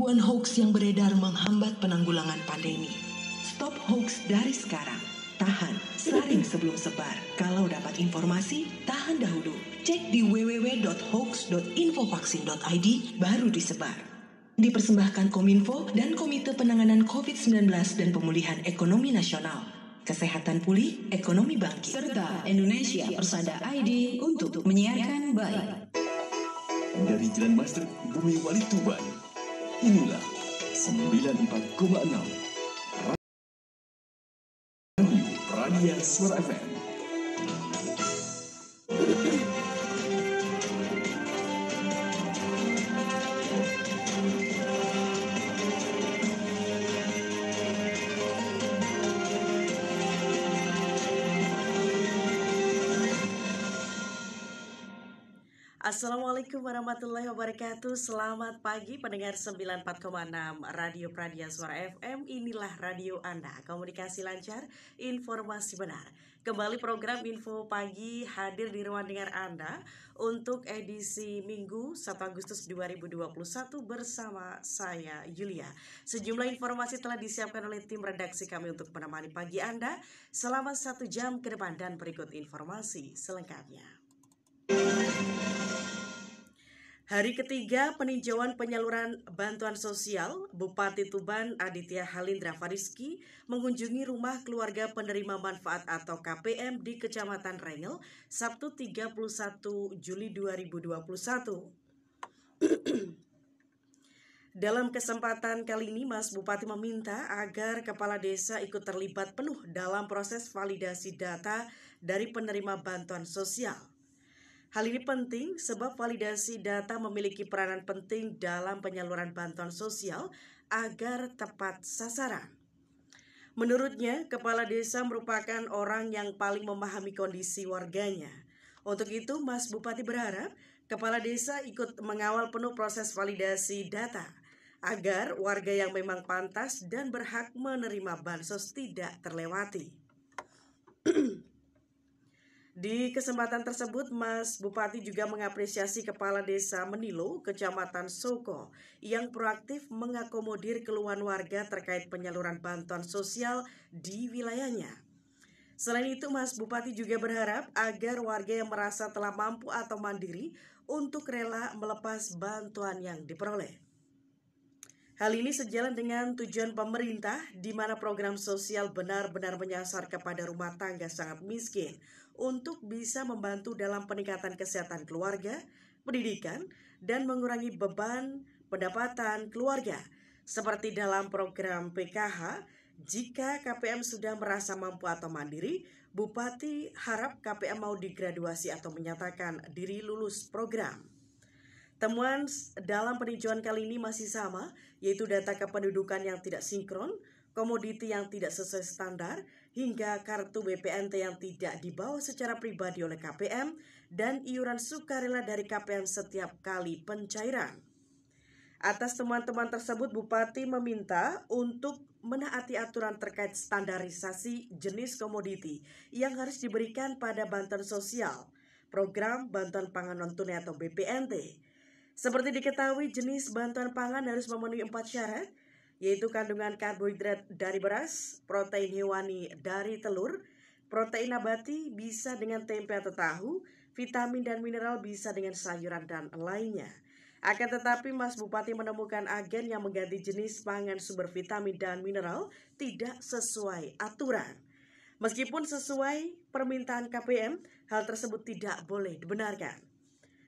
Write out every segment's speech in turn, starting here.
Ribuan hoax yang beredar menghambat penanggulangan pandemi. Stop hoax dari sekarang. Tahan, saring sebelum sebar. Kalau dapat informasi, tahan dahulu. Cek di www.hoax.infovaksin.id baru disebar. Dipersembahkan Kominfo dan Komite Penanganan COVID-19 dan Pemulihan Ekonomi Nasional. Kesehatan pulih, ekonomi bangkit. Serta Indonesia Persada ID untuk menyiarkan baik. Dari Jalan Master Bumi Wali Tuban, inilah 94,6 Radio Suara FM. Assalamualaikum warahmatullahi wabarakatuh. Selamat pagi pendengar 94,6 Radio Pradia Suara FM. Inilah radio Anda. Komunikasi lancar, informasi benar. Kembali program Info Pagi hadir di ruang dengar Anda untuk edisi Minggu 1 Agustus 2021 bersama saya Yulia. Sejumlah informasi telah disiapkan oleh tim redaksi kami untuk menemani pagi Anda selama 1 jam ke depan, dan berikut informasi selengkapnya. Hari ketiga peninjauan penyaluran bantuan sosial, Bupati Tuban Aditya Halindra Fariski mengunjungi rumah keluarga penerima manfaat atau KPM di Kecamatan Rengel, Sabtu 31 Juli 2021. Dalam kesempatan kali ini, Mas Bupati meminta agar kepala desa ikut terlibat penuh dalam proses validasi data dari penerima bantuan sosial. Hal ini penting sebab validasi data memiliki peranan penting dalam penyaluran bantuan sosial agar tepat sasaran. Menurutnya, kepala desa merupakan orang yang paling memahami kondisi warganya. Untuk itu, Mas Bupati berharap kepala desa ikut mengawal penuh proses validasi data agar warga yang memang pantas dan berhak menerima bansos tidak terlewati. Di kesempatan tersebut, Mas Bupati juga mengapresiasi Kepala Desa Menilo, Kecamatan Soko, yang proaktif mengakomodir keluhan warga terkait penyaluran bantuan sosial di wilayahnya. Selain itu, Mas Bupati juga berharap agar warga yang merasa telah mampu atau mandiri untuk rela melepas bantuan yang diperoleh. Hal ini sejalan dengan tujuan pemerintah di mana program sosial benar-benar menyasar kepada rumah tangga sangat miskin untuk bisa membantu dalam peningkatan kesehatan keluarga, pendidikan, dan mengurangi beban pendapatan keluarga. Seperti dalam program PKH, jika KPM sudah merasa mampu atau mandiri, Bupati harap KPM mau digraduasi atau menyatakan diri lulus program. Temuan dalam peninjauan kali ini masih sama, yaitu data kependudukan yang tidak sinkron, komoditi yang tidak sesuai standar, hingga kartu BPNT yang tidak dibawa secara pribadi oleh KPM, dan iuran sukarela dari KPM setiap kali pencairan. Atas temuan-temuan tersebut, Bupati meminta untuk menaati aturan terkait standarisasi jenis komoditi yang harus diberikan pada bantuan sosial, program bantuan pangan non-tunai atau BPNT. Seperti diketahui, jenis bantuan pangan harus memenuhi 4 syarat, yaitu kandungan karbohidrat dari beras, protein hewani dari telur, protein nabati bisa dengan tempe atau tahu, vitamin dan mineral bisa dengan sayuran dan lainnya. Akan tetapi, Mas Bupati menemukan agen yang mengganti jenis pangan sumber vitamin dan mineral tidak sesuai aturan. Meskipun sesuai permintaan KPM, hal tersebut tidak boleh dibenarkan.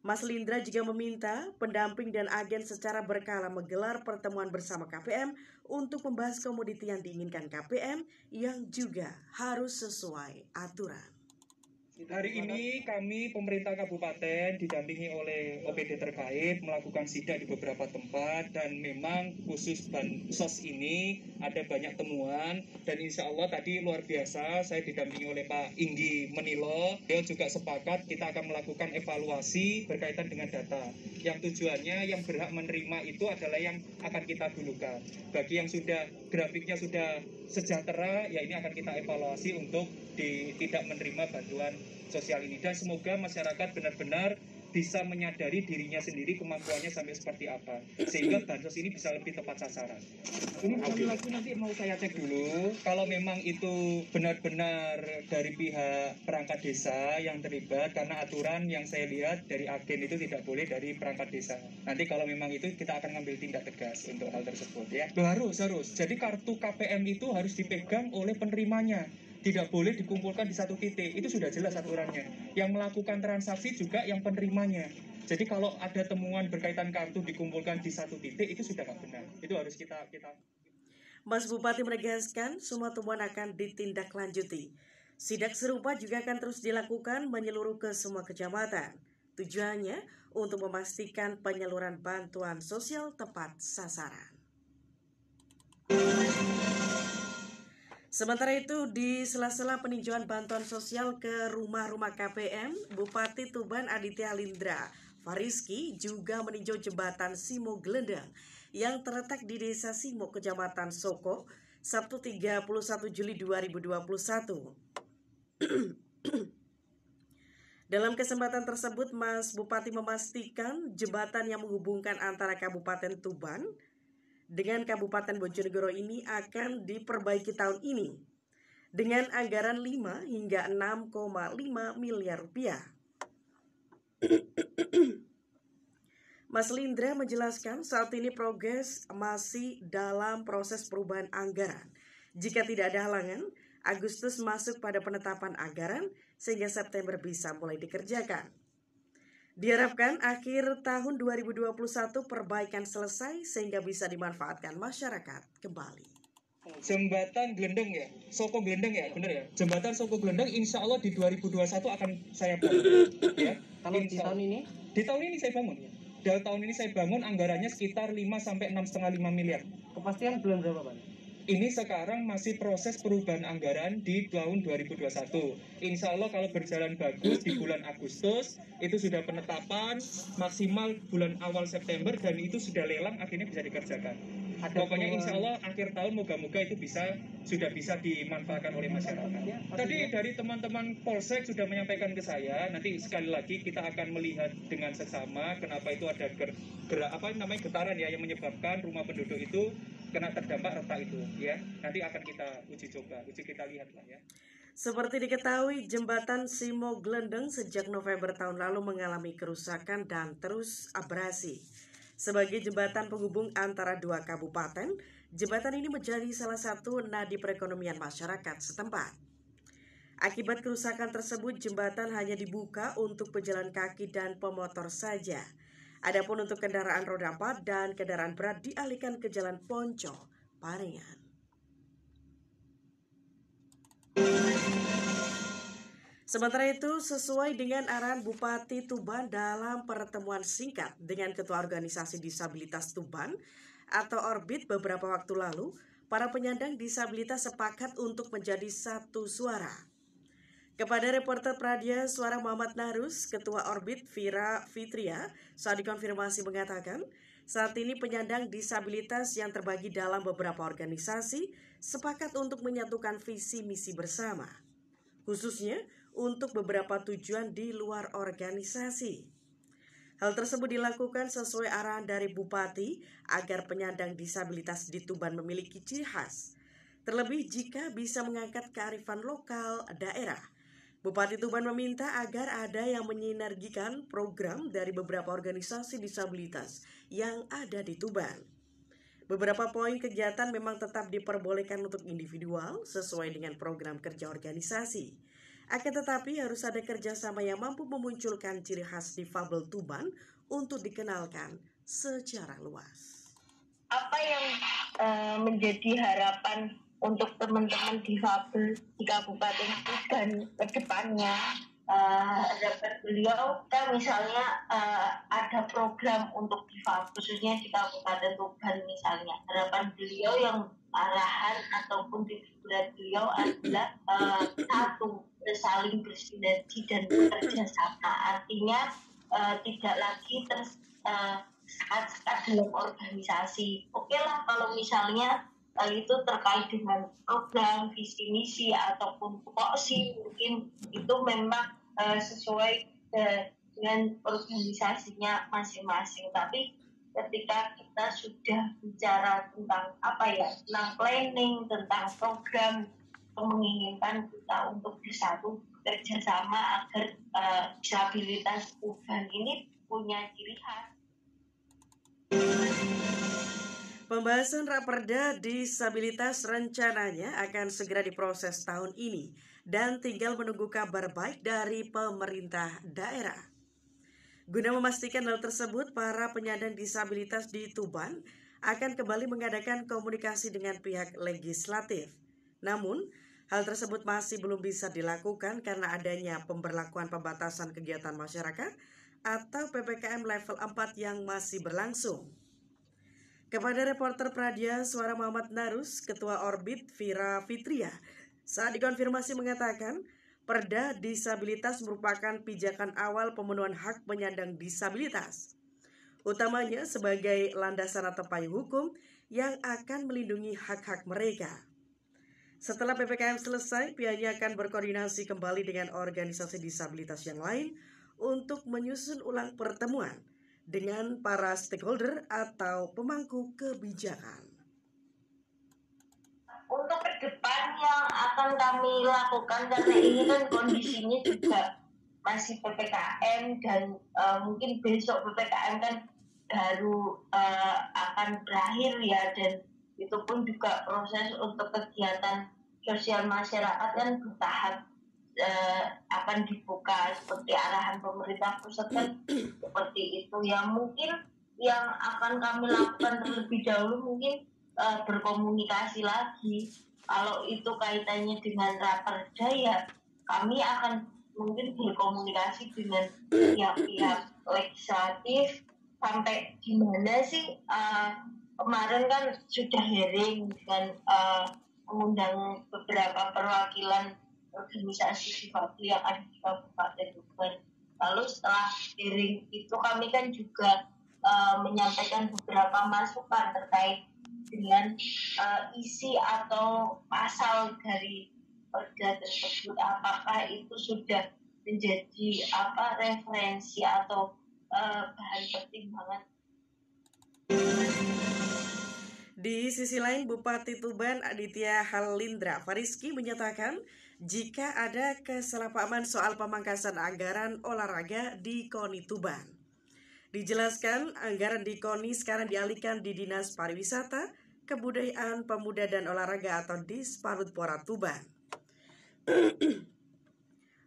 Mas Lindra juga meminta pendamping dan agen secara berkala menggelar pertemuan bersama KPM untuk membahas komoditi yang diinginkan KPM yang juga harus sesuai aturan. Hari ini kami pemerintah kabupaten didampingi oleh OPD terkait melakukan sidak di beberapa tempat, dan memang khusus bansos ini ada banyak temuan, dan insya Allah tadi luar biasa saya didampingi oleh Pak Inggi Menilo. Beliau juga sepakat kita akan melakukan evaluasi berkaitan dengan data yang tujuannya yang berhak menerima itu adalah yang akan kita dulukan. Bagi yang sudah grafiknya sudah sejahtera, ya ini akan kita evaluasi untuk tidak menerima bantuan sosial ini, dan semoga masyarakat benar-benar bisa menyadari dirinya sendiri kemampuannya sampai seperti apa, sehingga bansos ini bisa lebih tepat sasaran. Ini sekali lagi nanti mau saya cek dulu kalau memang itu benar-benar dari pihak perangkat desa yang terlibat, karena aturan yang saya lihat dari agen itu tidak boleh dari perangkat desa. Nanti kalau memang itu kita akan ngambil tindak tegas untuk hal tersebut ya. Harus. Jadi kartu KPM itu harus dipegang oleh penerimanya. Tidak boleh dikumpulkan di satu titik, itu sudah jelas aturannya. Yang melakukan transaksi juga yang penerimanya. Jadi kalau ada temuan berkaitan kartu dikumpulkan di satu titik, itu sudah nggak benar. Itu harus kita. Mas Bupati menegaskan semua temuan akan ditindaklanjuti. Sidak serupa juga akan terus dilakukan menyeluruh ke semua kecamatan. Tujuannya untuk memastikan penyaluran bantuan sosial tepat sasaran. Sementara itu, di sela-sela peninjauan bantuan sosial ke rumah-rumah KPM, Bupati Tuban Aditya Lindra Fariski juga meninjau jembatan Simo Glendang yang terletak di Desa Simo, Kecamatan Soko, Sabtu 31 Juli 2021. Dalam kesempatan tersebut, Mas Bupati memastikan jembatan yang menghubungkan antara Kabupaten Tuban dengan Kabupaten Bojonegoro ini akan diperbaiki tahun ini dengan anggaran 5 hingga 6,5 miliar rupiah. Mas Lindra menjelaskan saat ini progres masih dalam proses perubahan anggaran. Jika tidak ada halangan, Agustus masuk pada penetapan anggaran sehingga September bisa mulai dikerjakan. Diharapkan akhir tahun 2021 perbaikan selesai sehingga bisa dimanfaatkan masyarakat kembali. Jembatan Glendeng ya, Soko Glendeng ya, benar ya. Jembatan Soko Glendeng insya Allah di 2021 akan saya bangun. Ya. Kalau di tahun ini? Di tahun ini saya bangun. Ya. Dari tahun ini saya bangun anggarannya sekitar 5 sampai 6,5 miliar. Kepastian bulan berapa Pak? Ini sekarang masih proses perubahan anggaran di tahun 2021. Insya Allah kalau berjalan bagus di bulan Agustus itu sudah penetapan maksimal bulan awal September dan itu sudah lelang akhirnya bisa dikerjakan. Pokoknya insya Allah akhir tahun moga-moga itu sudah bisa dimanfaatkan oleh masyarakat. Tadi dari teman-teman Polsek sudah menyampaikan ke saya, nanti sekali lagi kita akan melihat dengan seksama kenapa itu ada getaran ya yang menyebabkan rumah penduduk itu kena terdampak retak itu ya. Nanti akan kita uji kita lihat lah ya. Seperti diketahui, jembatan Simo Glendeng sejak November tahun lalu mengalami kerusakan dan terus abrasi. Sebagai jembatan penghubung antara dua kabupaten, jembatan ini menjadi salah satu nadi perekonomian masyarakat setempat. Akibat kerusakan tersebut, jembatan hanya dibuka untuk pejalan kaki dan pemotor saja. Adapun untuk kendaraan roda 4 dan kendaraan berat dialihkan ke Jalan Poncol, Paringan. Sementara itu, sesuai dengan arahan Bupati Tuban dalam pertemuan singkat dengan Ketua Organisasi Disabilitas Tuban atau Orbit beberapa waktu lalu, para penyandang disabilitas sepakat untuk menjadi satu suara. Kepada reporter Pradia Suara Muhammad Narus, Ketua Orbit Vira Fitria saat dikonfirmasi mengatakan, saat ini penyandang disabilitas yang terbagi dalam beberapa organisasi sepakat untuk menyatukan visi misi bersama, khususnya untuk beberapa tujuan di luar organisasi. Hal tersebut dilakukan sesuai arahan dari Bupati agar penyandang disabilitas di Tuban memiliki ciri khas, terlebih jika bisa mengangkat kearifan lokal daerah. Bupati Tuban meminta agar ada yang menyinergikan program dari beberapa organisasi disabilitas yang ada di Tuban. Beberapa poin kegiatan memang tetap diperbolehkan untuk individual sesuai dengan program kerja organisasi. Akan tetapi harus ada kerjasama yang mampu memunculkan ciri khas difabel Tuban untuk dikenalkan secara luas. Apa yang menjadi harapan untuk teman-teman difabel di Kabupaten Tuban ke depannya? Harapan beliau, kita misalnya ada program untuk difabel, khususnya di Kabupaten Tuban misalnya. Harapan beliau yang arahan ataupun tujuan beliau adalah satu, saling bersinergi dan bekerja sama. Artinya tidak lagi sekat-sekat dalam organisasi. Oke lah kalau misalnya itu terkait dengan program, visi misi ataupun tupoksi, mungkin itu memang sesuai dengan organisasinya masing-masing. Tapi ketika kita sudah bicara tentang tentang planning, tentang program, menginginkan kita untuk bersatu kerjasama agar disabilitas Tuban ini punya ciri khas. Pembahasan Raperda disabilitas rencananya akan segera diproses tahun ini dan tinggal menunggu kabar baik dari pemerintah daerah. Guna memastikan hal tersebut, para penyandang disabilitas di Tuban akan kembali mengadakan komunikasi dengan pihak legislatif. Namun, hal tersebut masih belum bisa dilakukan karena adanya pemberlakuan pembatasan kegiatan masyarakat atau PPKM level 4 yang masih berlangsung. Kepada reporter Pradia Suara Muhammad Narus, Ketua Orbit Vira Fitria, saat dikonfirmasi mengatakan, Perda disabilitas merupakan pijakan awal pemenuhan hak penyandang disabilitas, utamanya sebagai landasan atau payung hukum yang akan melindungi hak-hak mereka. Setelah PPKM selesai, pihaknya akan berkoordinasi kembali dengan organisasi disabilitas yang lain untuk menyusun ulang pertemuan dengan para stakeholder atau pemangku kebijakan. Untuk ke depan yang akan kami lakukan, karena ini kan kondisinya juga masih PPKM dan mungkin besok PPKM kan baru akan berakhir ya, dan itu pun juga proses untuk kegiatan sosial masyarakat kan bertahap akan dibuka seperti arahan pemerintah pusat kan seperti itu. Yang mungkin yang akan kami lakukan terlebih dahulu mungkin berkomunikasi lagi. Kalau itu kaitannya dengan Raperda ya kami akan mungkin berkomunikasi dengan pihak-pihak legislatif sampai gimana sih. Kemarin kan sudah hearing dengan mengundang beberapa perwakilan organisasi difabel yang ada di Kabupaten Tuban. Lalu setelah hearing itu kami kan juga menyampaikan beberapa masukan terkait dengan isi atau pasal dari Perda tersebut, apakah itu sudah menjadi referensi atau bahan pertimbangan. Di sisi lain, Bupati Tuban Aditya Halindra Fariski menyatakan jika ada kesalahpahaman soal pemangkasan anggaran olahraga di KONI Tuban. Dijelaskan, anggaran di KONI sekarang dialihkan di Dinas Pariwisata, Kebudayaan, Pemuda dan Olahraga atau Disparudpora Tuban.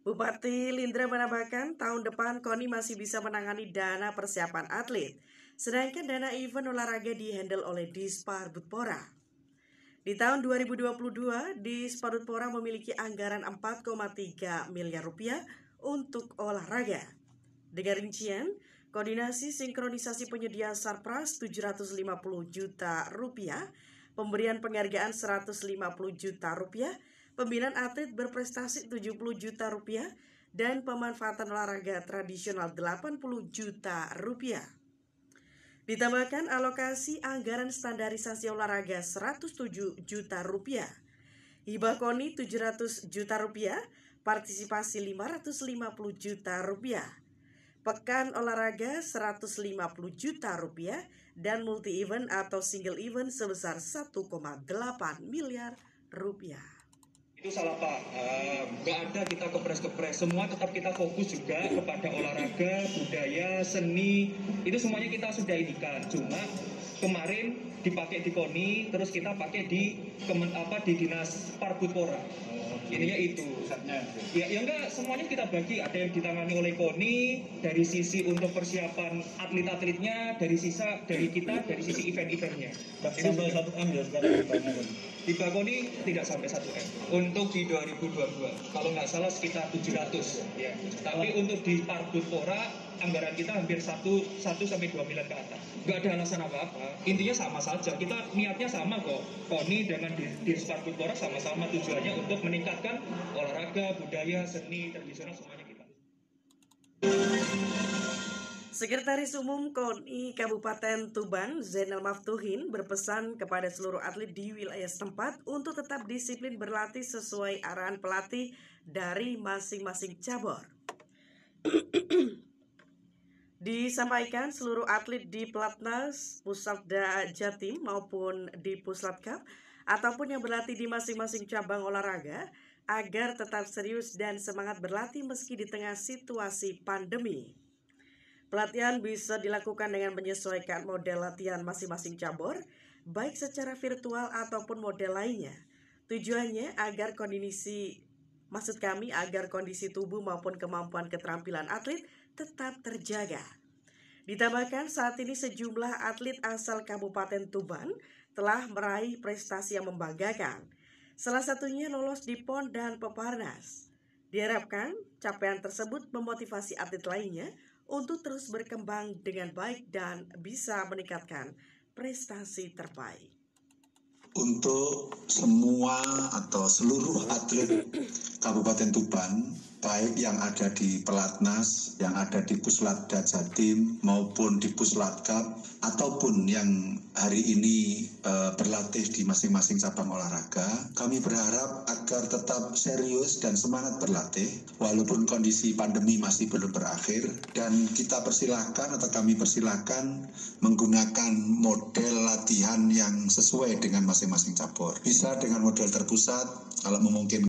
Bupati Lindra menambahkan tahun depan KONI masih bisa menangani dana persiapan atlet, sedangkan dana event olahraga dihandle oleh Disparudpora. Di tahun 2022, Disparudpora memiliki anggaran 4,3 miliar rupiah untuk olahraga. Dengan rincian, koordinasi sinkronisasi penyedia Sarpras 750 juta rupiah, pemberian penghargaan 150 juta rupiah, pembinaan atlet berprestasi 70 juta rupiah, dan pemanfaatan olahraga tradisional 80 juta rupiah. Ditambahkan alokasi anggaran standarisasi olahraga 107 juta rupiah, hibah KONI 700 juta rupiah, partisipasi 550 juta rupiah, pekan olahraga 150 juta rupiah, dan multi event atau single event sebesar 1,8 miliar rupiah. Itu salah paham, nggak ada kita kepres-kepres, semua tetap kita fokus juga kepada olahraga, budaya, seni, itu semuanya kita sudah indikan. Cuma kemarin dipakai di KONI, terus kita pakai di Dinas Parbudpora. Ininya itu. Ya enggak, semuanya kita bagi. Ada yang ditangani oleh KONI dari sisi untuk persiapan atlet-atletnya, dari kita dari sisi event-eventnya. Sampai 1 M ya sekarang ditanya. Di KONI tidak sampai 1 M. Untuk di 2022, kalau nggak salah sekitar 700. Ya. Tapi untuk di Parbudpora anggaran kita hampir 1 sampai 2 miliar ke atas. Nggak ada alasan apa-apa. Intinya sama saja. Kita niatnya sama kok. KONI dengan Disparudpora sama-sama tujuannya untuk meningkatkan olahraga, budaya, seni, tradisional semuanya kita. Sekretaris Umum KONI Kabupaten Tuban, Zainal Maftuhin, berpesan kepada seluruh atlet di wilayah setempat untuk tetap disiplin berlatih sesuai arahan pelatih dari masing-masing cabur. Disampaikan seluruh atlet di Pelatnas, Pusatda Jatim maupun di Puslatkap ataupun yang berlatih di masing-masing cabang olahraga agar tetap serius dan semangat berlatih meski di tengah situasi pandemi. Pelatihan bisa dilakukan dengan menyesuaikan model latihan masing-masing cabur, baik secara virtual ataupun model lainnya. Tujuannya agar kondisi tubuh maupun kemampuan keterampilan atlet tetap terjaga. Ditambahkan saat ini sejumlah atlet asal Kabupaten Tuban telah meraih prestasi yang membanggakan. Salah satunya lolos di PON dan Peparnas. Diharapkan capaian tersebut memotivasi atlet lainnya untuk terus berkembang dengan baik dan bisa meningkatkan prestasi terbaik. Untuk semua atau seluruh atlet Kabupaten Tuban, baik yang ada di Pelatnas, yang ada di Puslatda Jatim maupun di Puslatkap, ataupun yang hari ini berlatih di masing-masing cabang olahraga, kami berharap agar tetap serius dan semangat berlatih walaupun kondisi pandemi masih belum berakhir, dan kita persilahkan atau kami persilahkan menggunakan model latihan yang sesuai dengan masing-masing cabur. Bisa dengan model terpusat kalau memungkinkan,